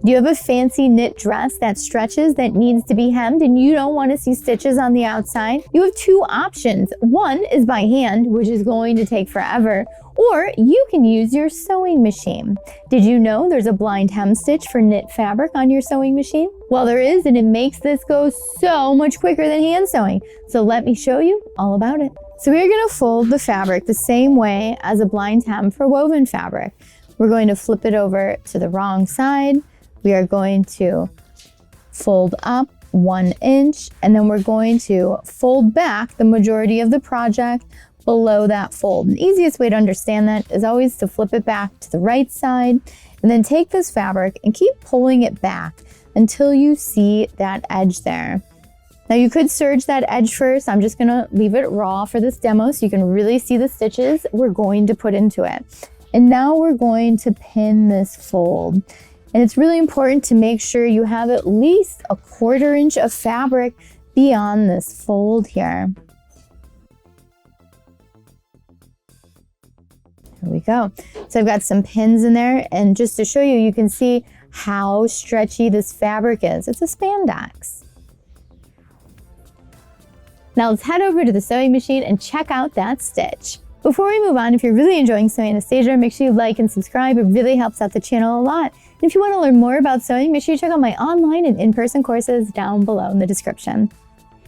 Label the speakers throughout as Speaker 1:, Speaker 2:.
Speaker 1: Do you have a fancy knit dress that stretches that needs to be hemmed and you don't want to see stitches on the outside? You have two options. One is by hand, which is going to take forever, or you can use your sewing machine. Did you know there's a blind hem stitch for knit fabric on your sewing machine? Well, there is, and it makes this go so much quicker than hand sewing. So let me show you all about it. So we're going to fold the fabric the same way as a blind hem for woven fabric. We're going to flip it over to the wrong side. We are going to fold up 1 inch, and then we're going to fold back the majority of the project below that fold. The easiest way to understand that is always to flip it back to the right side, and then take this fabric and keep pulling it back until you see that edge there. Now you could serge that edge first. I'm just gonna leave it raw for this demo so you can really see the stitches we're going to put into it. And now we're going to pin this fold. And it's really important to make sure you have at least a 1/4 inch of fabric beyond this fold here. There we go. So I've got some pins in there, and just to show you, you can see how stretchy this fabric is. It's a spandex. Now let's head over to the sewing machine and check out that stitch. Before we move on, if you're really enjoying Sewing Anastasia, make sure you like and subscribe. It really helps out the channel a lot. And if you want to learn more about sewing, make sure you check out my online and in-person courses down below in the description.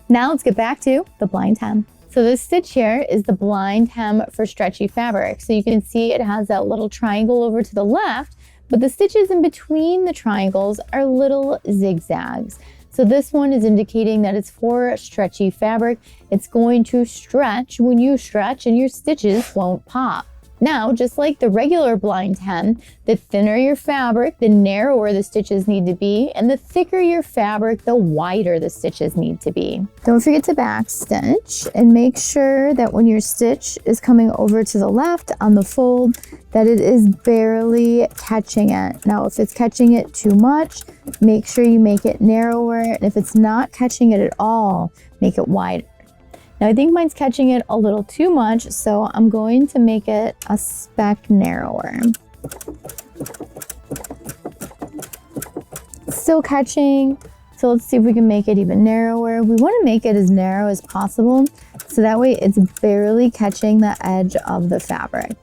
Speaker 1: Now let's get back to the blind hem. So this stitch here is the blind hem for stretchy fabric. So you can see it has that little triangle over to the left, but the stitches in between the triangles are little zigzags. So this one is indicating that it's for stretchy fabric. It's going to stretch when you stretch and your stitches won't pop. Now, just like the regular blind hem, the thinner your fabric, the narrower the stitches need to be, and the thicker your fabric, the wider the stitches need to be. Don't forget to back stitch and make sure that when your stitch is coming over to the left on the fold, that it is barely catching it. Now, if it's catching it too much, make sure you make it narrower, and if it's not catching it at all, make it wider. Now I think mine's catching it a little too much, so I'm going to make it a speck narrower. Still catching, so let's see if we can make it even narrower. We want to make it as narrow as possible, so that way it's barely catching the edge of the fabric.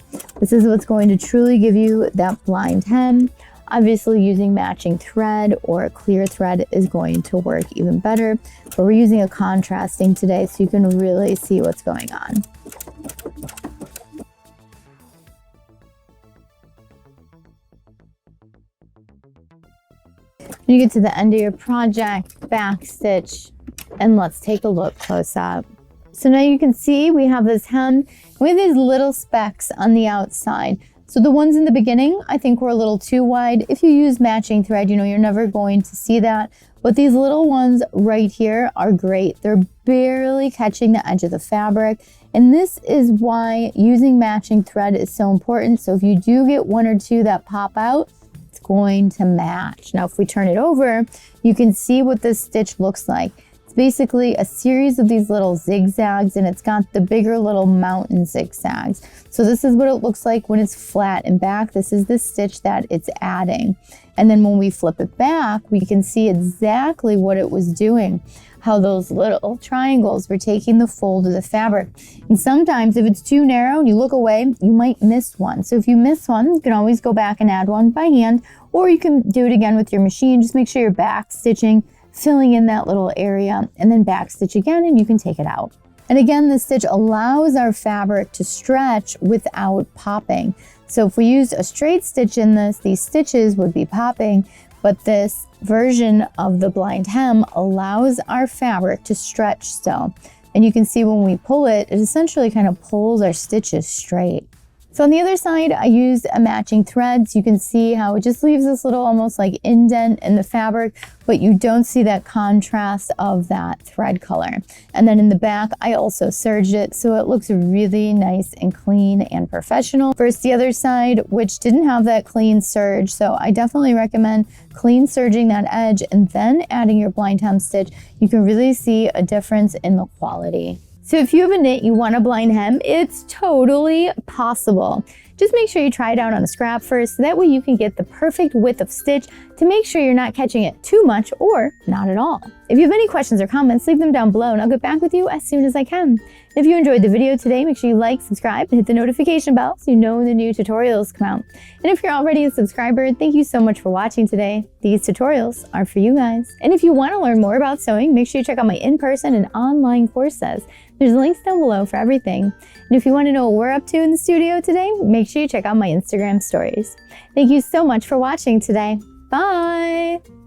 Speaker 1: This is what's going to truly give you that blind hem. Obviously, using matching thread or a clear thread is going to work even better, but we're using a contrasting today so you can really see what's going on. When you get to the end of your project, back stitch, and let's take a look close up. So now you can see we have this hem, we have these little specks on the outside. So the ones in the beginning, I think were a little too wide. If you use matching thread, you know, you're never going to see that. But these little ones right here are great. They're barely catching the edge of the fabric. And this is why using matching thread is so important. So if you do get 1 or 2 that pop out, it's going to match. Now, if we turn it over, you can see what this stitch looks like. Basically a series of these little zigzags, and it's got the bigger little mountain zigzags. So this is what it looks like when it's flat and back. This is the stitch that it's adding. And then when we flip it back, we can see exactly what it was doing, how those little triangles were taking the fold of the fabric. And sometimes if it's too narrow and you look away, you might miss one. So if you miss one, you can always go back and add one by hand, or you can do it again with your machine. Just make sure you're back stitching, filling in that little area, and then back stitch again, and you can take it out. And again, this stitch allows our fabric to stretch without popping. So if we used a straight stitch in this, these stitches would be popping, but this version of the blind hem allows our fabric to stretch still. And you can see when we pull it, it essentially kind of pulls our stitches straight. So on the other side, I used a matching thread. So you can see how it just leaves this little almost like indent in the fabric, but you don't see that contrast of that thread color. And then in the back, I also serged it, so it looks really nice and clean and professional. Versus the other side, which didn't have that clean serge. So I definitely recommend clean serging that edge and then adding your blind hem stitch. You can really see a difference in the quality. So if you have a knit you want a blind hem, it's totally possible. Just make sure you try it out on a scrap first, so that way you can get the perfect width of stitch to make sure you're not catching it too much or not at all. If you have any questions or comments, leave them down below and I'll get back with you as soon as I can. If you enjoyed the video today, make sure you like, subscribe, and hit the notification bell so you know when the new tutorials come out. And if you're already a subscriber, thank you so much for watching today. These tutorials are for you guys. And if you want to learn more about sewing, make sure you check out my in-person and online courses. There's links down below for everything. And if you want to know what we're up to in the studio today, make sure you check out my Instagram stories. Thank you so much for watching today. Bye!